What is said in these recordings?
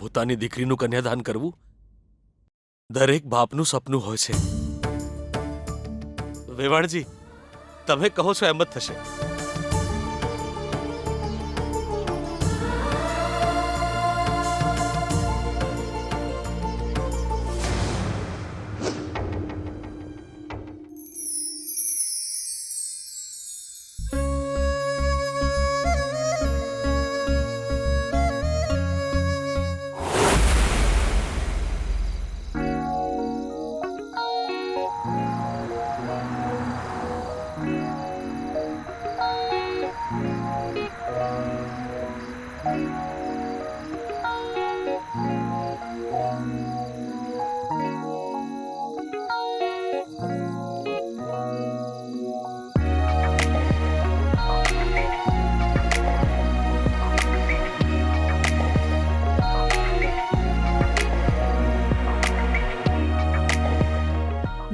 પોતાની દીકરીનું કન્યાદાન કરવું દરેક બાપનું સપનું હોય છે. વેવાણજી, તમે કહો છો એમ જ થશે.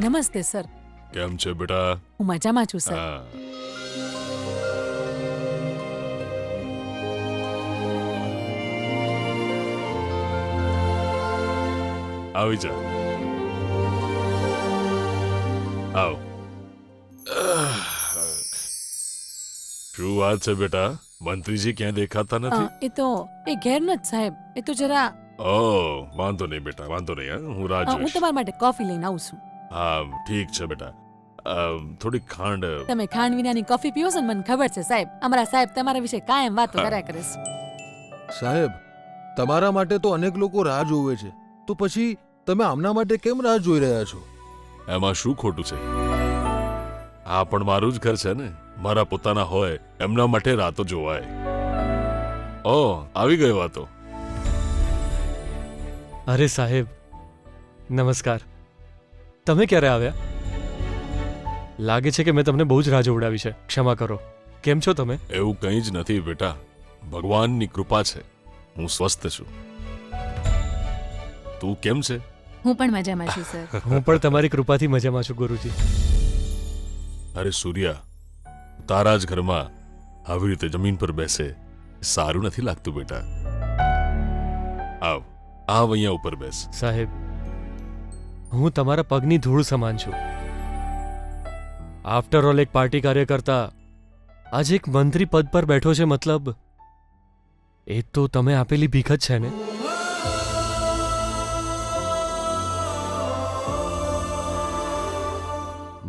નમસ્તે સર. કેમ છે બેટા? હું મજામાં છું સર. હા. આવી જા. આવ. શું વાત છે બેટા? મંત્રીજી ક્યાં દેખાતા નથી? એ તો એ ઘેર ન જ સાહેબ. એ તો જરા ઓહ, વાંધો નહીં બેટા, વાંધો નહીં. હા, હું રાહ હું જોઈશ. તમારા માટે કોફી લઈને આવું છું. હા, ઠીક છે બેટા. થોડી ખાંડ. તમે ખાંડ વિનાની કોફી પીવો છો ને મને ખબર છે સાહેબ. અમારા સાહેબ તમારા વિશે કાયમ વાતો કર્યા કરે છે. સાહેબ, તમારા માટે તો અનેક લોકો રાહ જોવે છે, તો પછી તમે આમના માટે કેમ રાહ જોઈ રહ્યા છો? એમાં શું ખોટું છે? આ પણ મારું જ ઘર છે ને. મારા પોતાના હોય એમના માટે રાતો જોવાય. ઓહ, આવી ગઈ વાતો. અરે સાહેબ, નમસ્કાર. તમે ક્યારે આવ્યા? લાગે છે કે મેં તમને બહુ જ રાહ જોવડાવી છે. ક્ષમા કરો. કેમ છો તમે? એવું કંઈ જ નથી બેટા, ભગવાનની કૃપા છે. હું સ્વસ્થ છું. તું કેમ છે? હું પણ મજામાં છું સર. હું પણ તમારી કૃપાથી મજામાં છું ગુરુજી. અરે સૂર્યા, તારા જ ઘરમાં આવી રીતે જમીન પર બેસે સારું નથી લાગતું બેટા. આવ, અહીંયા ઉપર બેસ. સાહેબ, હું તમારા પગની ધૂળ સમાન છું. આફ્ટર ઓલ એક પાર્ટી કાર્યકર્તા આજે એક મંત્રી પદ પર બેઠો છે, મતલબ એ તો તમે આપેલી ભીખ જ છે ને?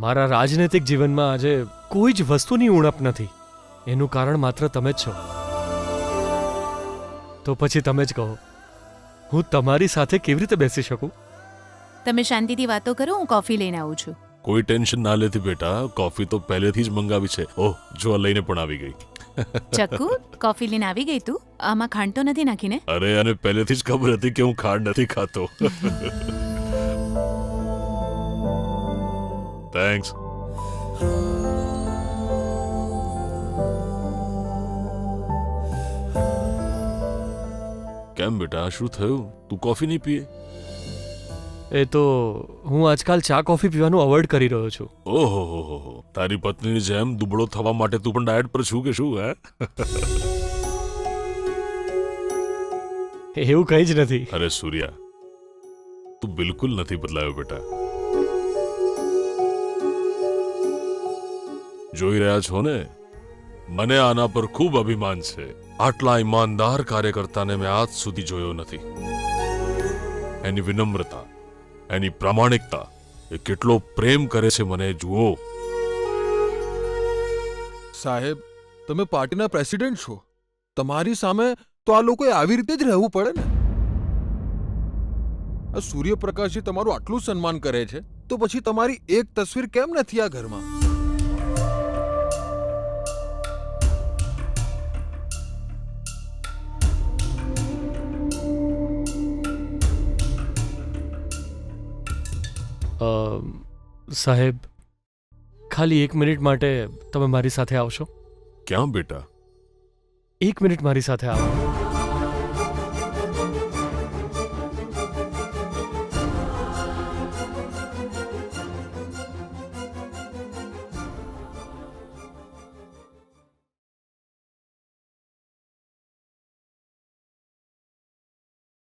મારા રાજનૈતિક જીવનમાં આજે કોઈ જ વસ્તુની ઉણપ નથી. એનું કારણ માત્ર તમે જ છો. તો પછી તમે જ કહો, હું તમારી સાથે કેવી રીતે બેસી શકું? તમે શાંતિથી વાતો કરો, હું કોફી લઈને આવું છું. કોઈ ટેન્શન ના લેતી બેટા, કોફી તો પહેલેથી જ મંગાવી છે. ઓહ, જો આ લઈને પણ આવી ગઈ. ચક્કુ, કોફી લઈને આવી ગઈ તું? આમાં ખાંડ તો નથી નાખીને? અરે, અને પહેલેથી જ ખબર હતી કે હું ખાંડ નથી ખાતો. થેન્ક્સ. કેમ બેટા, શું થયું? તું કોફી નહીં પીએ? એ તો હું આજકાલ ચા કોફી પીવાનું અવોઇડ કરી રહ્યો છું. ઓહો હો હો હો, તારી પત્નીની જેમ દુબળો થવા માટે તું પણ ડાયટ પર છું કે શું? હે? એવું કંઈ જ નથી. અરે સૂર્યા, તું બિલકુલ નથી બદલાયો બેટા. જોઈ રહ્યા છો ને, મને આના પર ખૂબ અભિમાન છે. આટલા ઈમાનદાર કાર્યકર્તાને મેં આજ સુધી જોયો નથી. એની વિનમ્રતા, એની પ્રામાણિકતા, એ કેટલો પ્રેમ કરે છે મને જુઓ. સાહેબ, તમે પાર્ટીના પ્રેસિડેન્ટ છો. તમારી સામે તો આ લોકોએ આવી રીતે જ રહેવું પડે ને. આ સૂર્યપ્રકાશજી તમારું આટલું સન્માન કરે છે, તો પછી તમારી એક તસવીર કેમ નથી આ ઘરમાં? સાહેબ, ખાલી 1 મિનિટ માટે તમે મારી સાથે આવશો? ક્યાં બેટા? 1 મિનિટ મારી સાથે આવો.